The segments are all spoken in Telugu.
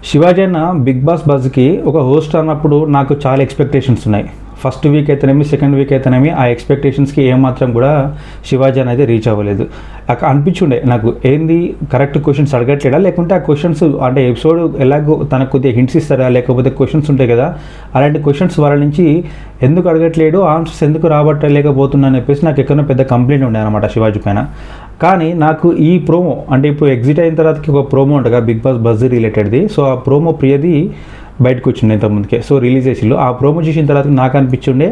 శివాజీ అన్న బిగ్ బాస్ బజ్కి ఒక హోస్ట్ అన్నప్పుడు నాకు చాలా ఎక్స్పెక్టేషన్స్ ఉన్నాయి. ఫస్ట్ వీక్ అయితేనేమి, సెకండ్ వీక్ అయితేనేమి ఆ ఎక్స్పెక్టేషన్స్కి ఏమాత్రం కూడా శివాజీ అనేది రీచ్ అవ్వలేదు. అక్కడ అనిపించుండే నాకు ఏంది కరెక్ట్ క్వశ్చన్స్ అడగట్లేడా, లేకుంటే ఆ క్వశ్చన్స్ అంటే ఎపిసోడ్ ఎలాగో తనకు కొద్దిగా హింట్స్ ఇస్తారా, లేకపోతే క్వశ్చన్స్ ఉంటాయి కదా, అలాంటి క్వశ్చన్స్ వాళ్ళ నుంచి ఎందుకు అడగట్లేడు, ఆన్సర్స్ ఎందుకు రాబట్టలేకపోతున్నా అని చెప్పేసి నాకు ఎక్కడో పెద్ద కంప్లైంట్ ఉండే అనమాట శివాజీ పైన. కానీ నాకు ఈ ప్రోమో అంటే ఇప్పుడు ఎగ్జిట్ అయిన తర్వాతకి ఒక ప్రోమో ఉండగా బిగ్ బాస్ బజ్ రిలేటెడ్ది, సో ఆ ప్రోమో ప్రియది బయటకు వచ్చింది ఇంతకుముందుకే, సో రిలీజ్ చేసిళ్ళు. ఆ ప్రోమో చూసిన తర్వాత నాకు అనిపించుండే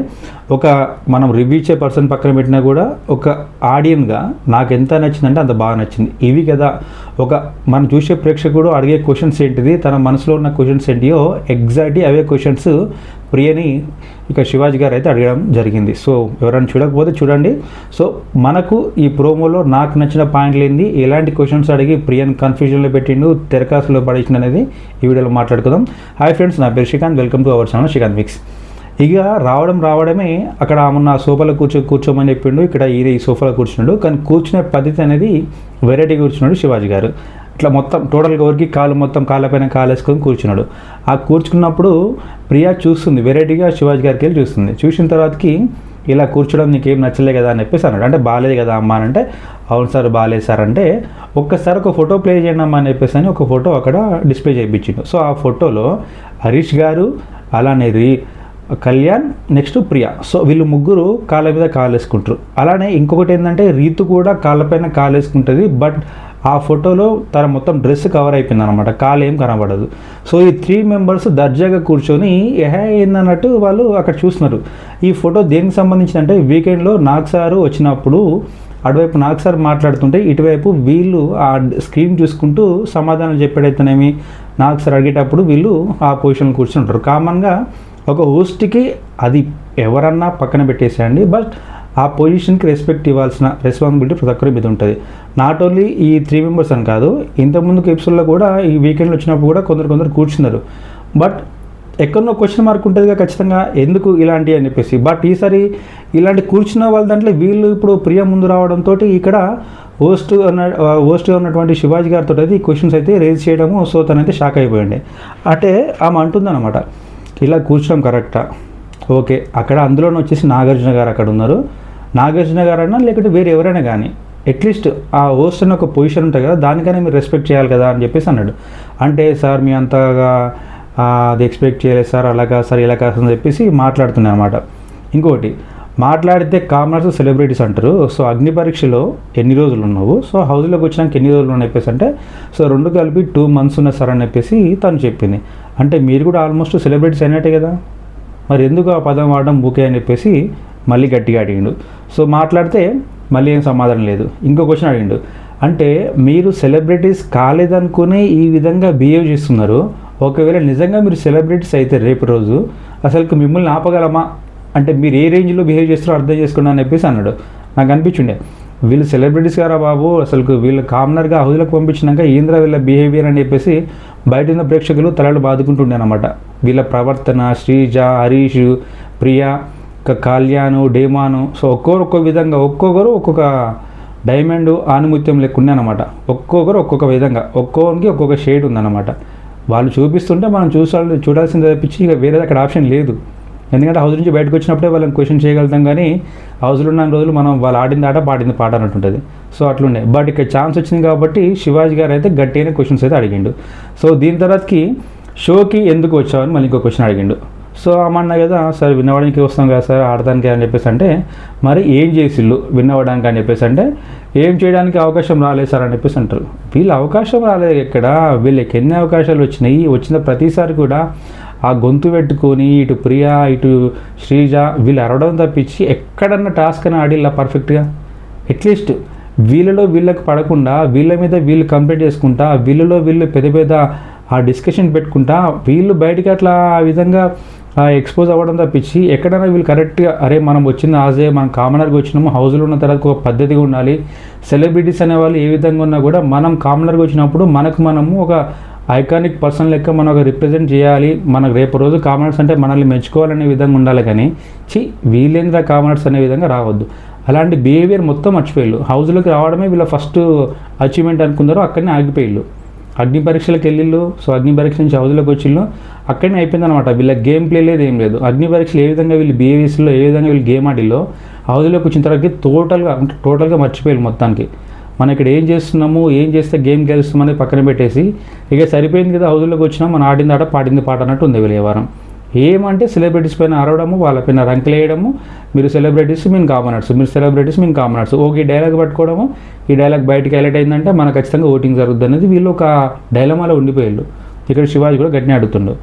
ఒక మనం రివ్యూ ఇచ్చే పర్సన్ పక్కన పెట్టినా కూడా ఒక ఆడియన్గా నాకు ఎంత నచ్చిందంటే అంత బాగా నచ్చింది. ఇవి కదా ఒక మనం చూసే ప్రేక్షకుడు అడిగే క్వశ్చన్స్ ఏంటిది, తన మనసులో ఉన్న క్వశ్చన్స్ ఏంటియో ఎగ్జాక్ట్లీ అవే క్వశ్చన్స్ ప్రియని ఇక శివాజీ గారు అయితే అడగడం జరిగింది. సో ఎవరైనా చూడకపోతే చూడండి. సో మనకు ఈ ప్రోమోలో నాకు నచ్చిన పాయింట్లు ఏంది, ఎలాంటి క్వశ్చన్స్ అడిగి ప్రియని కన్ఫ్యూజన్లో పెట్టిండు, తెరకాసులో పడేసిండు అనేది ఈ వీడియోలో మాట్లాడుకుందాం. హాయ్ ఫ్రెండ్స్, నా పేరు Srikanth, welcome to our channel Srikanth mix. ఇక రావడమే అక్కడ మొన్న సోఫాలో కూర్చోమని చెప్పిండు, ఇక్కడ ఈ సోఫాలో కూర్చున్నాడు. కానీ కూర్చునే పద్ధతి అనేది వెరైటీ కూర్చున్నాడు శివాజీ గారు. ఇట్లా మొత్తం టోటల్గా వరకు మొత్తం కాళ్ళపైన కాలు వేసుకొని కూర్చున్నాడు. ఆ కూర్చున్నప్పుడు ప్రియా చూస్తుంది, వెరైటీగా శివాజీ గారికి వెళ్ళి చూస్తుంది. చూసిన తర్వాతకి ఇలా కూర్చోడం నీకేం నచ్చలే కదా అని చెప్పేసి అన్నాడు. అంటే బాగాలేదు కదా అమ్మ అని అంటే, అవును సార్ బాగాలేదు సార్ అంటే, ఒక్కసారి ఒక ఫోటో ప్లే చేయండి అమ్మా అని చెప్పేసి అని ఒక ఫోటో అక్కడ డిస్ప్లే చేయించిండు. సో ఆ ఫోటోలో హరీష్ గారు, అలానే కళ్యాణ్, నెక్స్ట్ ప్రియా, సో వీళ్ళు ముగ్గురు కాళ్ళ మీద కాలు వేసుకుంటారు. అలానే ఇంకొకటి ఏంటంటే రీతు కూడా కాళ్ళపైన కాలు వేసుకుంటుంది. బట్ ఆ ఫోటోలో తన మొత్తం డ్రెస్ కవర్ అయిపోయింది అనమాట, కాలు ఏం కనబడదు. సో ఈ 3 మెంబర్స్ దర్జాగా కూర్చొని ఏందన్నట్టు వాళ్ళు అక్కడ చూస్తున్నారు. ఈ ఫోటో దేనికి సంబంధించిందంటే వీకెండ్లో నాగ్ సారు వచ్చినప్పుడు అటువైపు నాగ్ సార్ మాట్లాడుతుంటే ఇటువైపు వీళ్ళు ఆ స్క్రీన్ చూసుకుంటూ సమాధానం చెప్పేటైతేనేమి, నాగ్ సార్ అడిగేటప్పుడు వీళ్ళు ఆ పొజిషన్లో కూర్చుంటారు. కామన్గా ఒక హోస్ట్కి అది ఎవరన్నా పక్కన పెట్టేసేయండి, బట్ ఆ పొజిషన్కి రెస్పెక్ట్ ఇవ్వాల్సిన రెస్పాన్సిబిలిటీ ప్రతి ఒక్కరి మీద ఉంటుంది. నాట్ ఓన్లీ ఈ 3 మెంబర్స్ అని కాదు, ఇంతకుముందుకు ఎపిసోడ్లో కూడా ఈ వీకెండ్లో వచ్చినప్పుడు కూడా కొందరు కూర్చున్నారు. బట్ ఎక్కడో క్వశ్చన్ మార్క్ ఉంటుందిగా ఖచ్చితంగా, ఎందుకు ఇలాంటి అని చెప్పేసి. బట్ ఈసారి ఇలాంటి కూర్చున్న వాళ్ళ దాంట్లో వీళ్ళు ఇప్పుడు ప్రియ ముందు రావడంతో ఇక్కడ హోస్ట్గా ఉన్నటువంటి శివాజీ గారితో అయితే ఈ క్వశ్చన్స్ అయితే రేజ్ చేయడము. సో తనైతే షాక్ అయిపోయింది. అంటే ఆమె అంటుందన్నమాట, ఇలా కూర్చోడం కరెక్టా, ఓకే, అక్కడ అందులోనే వచ్చేసి నాగార్జున గారు అక్కడ ఉన్నారు, నాగార్జున గారు అన్నా లేకపోతే వేరే ఎవరైనా కానీ అట్లీస్ట్ ఆ హోస్ట్ అన్న ఒక పొజిషన్ ఉంటుంది కదా, దానికైనా మీరు రెస్పెక్ట్ చేయాలి కదా అని చెప్పేసి అన్నాడు. అంటే సార్ మీ అంతగా అది ఎక్స్పెక్ట్ చేయలేదు సార్, అలాగా సార్ ఇలా కాదు అని చెప్పేసి మాట్లాడుతున్నాయి అనమాట. ఇంకోటి మాట్లాడితే కామనర్స్ సెలబ్రిటీస్ అంటారు. సో అగ్ని పరీక్షలో ఎన్ని రోజులు ఉన్నావు, సో హౌస్లోకి వచ్చినాక ఎన్ని రోజులు అని చెప్పేసి అంటే, సో 2 కలిపి 2 months ఉన్నాయి సార్ అని చెప్పేసి తను చెప్పింది. అంటే మీరు కూడా ఆల్మోస్ట్ సెలబ్రిటీస్ అయినట్టే కదా, మరి ఎందుకు ఆ పదం వాడడం బుకే అని చెప్పేసి మళ్ళీ గట్టిగా అడిగిండు. సో మాట్లాడితే మళ్ళీ ఏం సమాధానం లేదు. ఇంకో క్వశ్చన్ అడిగిండు, అంటే మీరు సెలబ్రిటీస్ కాలేదనుకునే ఈ విధంగా బిహేవ్ చేస్తున్నారు, ఒకవేళ నిజంగా మీరు సెలబ్రిటీస్ అయితే రేపు రోజు అసలు మిమ్మల్ని ఆపగలమా, అంటే మీరు ఏ రేంజ్లో బిహేవ్ చేస్తారో అర్థం చేసుకోండి అని చెప్పేసి అన్నాడు. నాకు అనిపించుండే వీళ్ళు సెలబ్రిటీస్ గారా బాబు, అసలు వీళ్ళు కామనర్గా హౌస్లోకి పంపించినాక ఏంద్రా వీళ్ళ బిహేవియర్ అని చెప్పేసి బయట ఉన్న ప్రేక్షకులు తలలు బాదుకుంటుండే అనమాట. వీళ్ళ ప్రవర్తన, శ్రీజ, హరీష్, ప్రియా, కళ్యాణ్, డేమాను, సో ఒక్కొక్క విధంగా ఒక్కొక్కరు ఒక్కొక్క డైమండ్ ఆనుముత్యం లెక్కుండే అనమాట. ఒక్కొక్కరు ఒక్కొక్క విధంగా, ఒక్కొక్కరికి ఒక్కొక్క షేడ్ ఉందన్నమాట. వాళ్ళు చూపిస్తుంటే మనం చూడాల్సింది తప్పించి ఇక వేరేది అక్కడ ఆప్షన్ లేదు. ఎందుకంటే హౌస్ నుంచి బయటకు వచ్చినప్పుడే వాళ్ళని క్వశ్చన్ చేయగలుగుతాం, కానీ హౌస్లో ఉన్న రోజులు మనం వాళ్ళు ఆడింది ఆట పాడింది పాట అన్నట్టుంటుంది. సో అట్లుండే. బట్ ఇక్కడ ఛాన్స్ వచ్చింది కాబట్టి శివాజీ గారు అయితే గట్టిగానే క్వశ్చన్స్ అయితే అడిగిండు. సో దీని తర్వాతకి షోకి ఎందుకు వచ్చావని మళ్ళీ ఇంకో క్వశ్చన్ అడిగిండు. సో అమ్మన్నా కదా సార్ విన్నవడానికి వస్తాం కదా సార్ ఆడటానికి అని చెప్పేసి అంటే, మరి ఏం చేసిళ్ళు విన్నవడానికి అని చెప్పేసి అంటే, ఏం చేయడానికి అవకాశం రాలేదు సార్ అని చెప్పేసి అంటారు. వీళ్ళు అవకాశం రాలేదు ఎక్కడ, వీళ్ళకి ఎన్ని అవకాశాలు వచ్చినాయి, వచ్చిన ప్రతిసారి కూడా ఆ గొంతు పెట్టుకొని ఇటు ప్రియా ఇటు శ్రీజ వీళ్ళు అరవడం తప్పించి ఎక్కడన్నా టాస్క్ అని ఆడిల్లా పర్ఫెక్ట్గా. అట్లీస్ట్ వీళ్ళలో వీళ్ళకి పడకుండా వీళ్ళ మీద వీళ్ళు కంప్లైంట్ చేసుకుంటా, వీళ్ళలో వీళ్ళు పెద్ద ఆ డిస్కషన్ పెట్టుకుంటా వీళ్ళు బయటికి అట్లా ఆ విధంగా ఎక్స్పోజ్ అవ్వడం తప్పించి ఎక్కడైనా వీళ్ళు కరెక్ట్గా అరే మనం వచ్చింది ఆజే మనం కామనర్గా వచ్చినాము, హౌస్లో ఉన్న తర్వాత ఒక పద్ధతిగా ఉండాలి. సెలబ్రిటీస్ అనేవాళ్ళు ఏ విధంగా ఉన్నా కూడా మనం కామనర్గా వచ్చినప్పుడు మనము ఒక ఐకానిక్ పర్సన్ లెక్క మనం ఒక రిప్రజెంట్ చేయాలి, మనకు రేపు రోజు కామనర్స్ అంటే మనల్ని మెచ్చుకోవాలనే విధంగా ఉండాలి. కానీ వీళ్ళేంద్ర కామనర్స్ అనే విధంగా రావద్దు. అలాంటి బిహేవియర్ మొత్తం మర్చిపోయారు. హౌస్లోకి రావడమే వీళ్ళ ఫస్ట్ అచీవ్మెంట్ అనుకున్నారు, అక్కడనే ఆగిపోయారు. అగ్ని పరీక్షలకు వెళ్ళిళ్ళు. సో అగ్ని పరీక్ష నుంచి హౌస్లోకి వచ్చిళ్ళు, అక్కడనే అయిపోయింది అనమాట. వీళ్ళ గేమ్ ప్లే లేదు, ఏం లేదు. అగ్ని పరీక్షలు ఏ విధంగా వీళ్ళు బిహేవియర్స్లో ఏ విధంగా వీళ్ళు గేమ్ ఆడిల్లో హౌస్లోకి వచ్చిన తర్వాత టోటల్గా మర్చిపోయారు మొత్తానికి. మనం ఇక్కడ ఏం చేస్తున్నాము, ఏం చేస్తే గేమ్ గెలుస్తాం అనేది పక్కన పెట్టేసి ఇక సరిపోయింది కదా హౌస్లోకి వచ్చినా మనం ఆడింది ఆట పాడింది పాట అన్నట్టు ఉంది వీళ్ళ వ్యవహారం. ఏమంటే సెలబ్రిటీస్ పైన అరవడము, వాళ్ళ పైన రంకులేయడము, మీరు సెలబ్రిటీస్ మేము కామనర్స్, మీరు సెలబ్రిటీస్ మేము కామనర్స్, ఓకే డైలాగ్ పట్టుకోవడము. ఈ డైలాగ్ బయటకి హైలైట్ అయిందంటే మనకు ఖచ్చితంగా ఓటింగ్ జరుగుతుంది అనేది వీళ్ళు ఒక డైలమాలో ఉండిపోయాళ్ళు. ఇక్కడ శివాజీ కూడా గట్టిని ఆడుతుండు,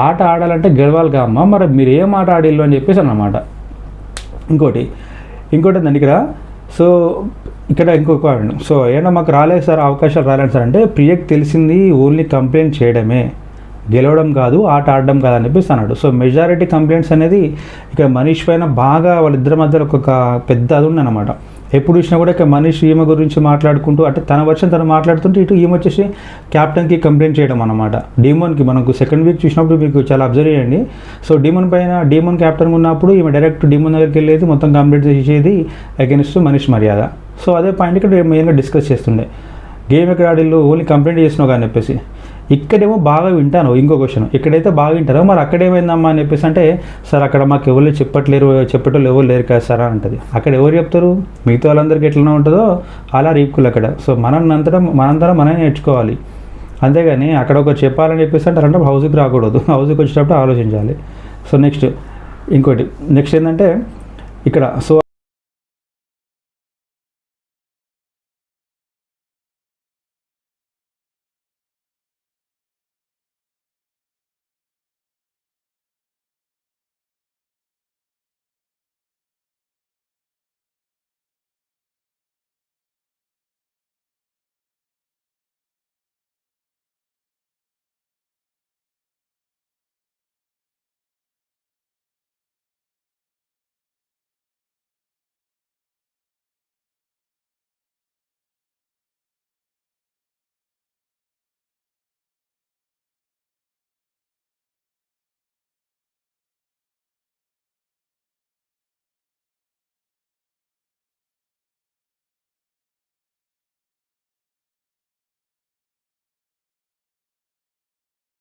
ఆట ఆడాలంటే గెలవాలిగా అమ్మ, మరి మీరు ఏం ఆట ఆడిల్లు అని చెప్పేసి అన్నమాట. ఇంకోటి ఏంటంటే ఇక్కడ సో ఇక్కడ ఇంకొక సో ఏమన్నా మాకు రాలేదు సార్, అవకాశాలు రాలేదు సార్ అంటే, ప్రియకి తెలిసింది ఓన్లీ కంప్లైంట్ చేయడమే, గెలవడం కాదు, ఆట ఆడడం కాదు అని చెప్పేసి అన్నాడు. సో మెజారిటీ కంప్లైంట్స్ అనేది ఇక్కడ మనీష్ పైన బాగా వాళ్ళిద్దరి మధ్యలో ఒక పెద్ద అది ఉందన్నమాట. ఎప్పుడు చూసినా కూడా ఇక మనీష్ ఈమె గురించి మాట్లాడుకుంటూ, అంటే తన వర్షన్ తను మాట్లాడుతుంటే ఇటు ఈమె వచ్చేసి క్యాప్టెన్కి కంప్లైంట్ చేయడం అనమాట. డీమోన్కి మనకు సెకండ్ వీక్ చూసినప్పుడు మీకు చాలా అబ్జర్వ్ చేయండి. సో డీమోన్ క్యాప్టెన్ ఉన్నప్పుడు ఈమె డైరెక్ట్ డీమోన్ దగ్గరికి వెళ్ళేది, మొత్తం కంప్లైంట్ చేసేది అగెన్స్ట్ మనీష్ మర్యాద. సో అదే పాయింట్ ఇక్కడ మెయిన్గా డిస్కస్ చేస్తుండే, గేమ్ ఎక్కడ ఆడిల్లు ఓన్లీ కంప్లైంట్ చేసినావు అని చెప్పేసి. ఇక్కడేమో బాగా వింటాను. ఇంకో క్వశ్చన్, ఇక్కడైతే బాగా వింటారో మరి అక్కడేమైందమ్మా అని చెప్పేసి అంటే, సార్ అక్కడ మాకు ఎవరు చెప్పేటోళ్ళు ఎవరు లేరు కదా సార్ అంటది. అక్కడ ఎవరు చెప్తారు, మిగతా వాళ్ళందరికీ ఎట్లా ఉంటుందో అలా రీకులు అక్కడ. సో మనందరం మనమే నేర్చుకోవాలి, అంతేగాని అక్కడ ఒకరు చెప్పాలని చెప్పేసి అంటే హౌస్కి రాకూడదు, హౌస్కి వచ్చేటప్పుడు ఆలోచించాలి. సో నెక్స్ట్ ఏంటంటే ఇక్కడ సో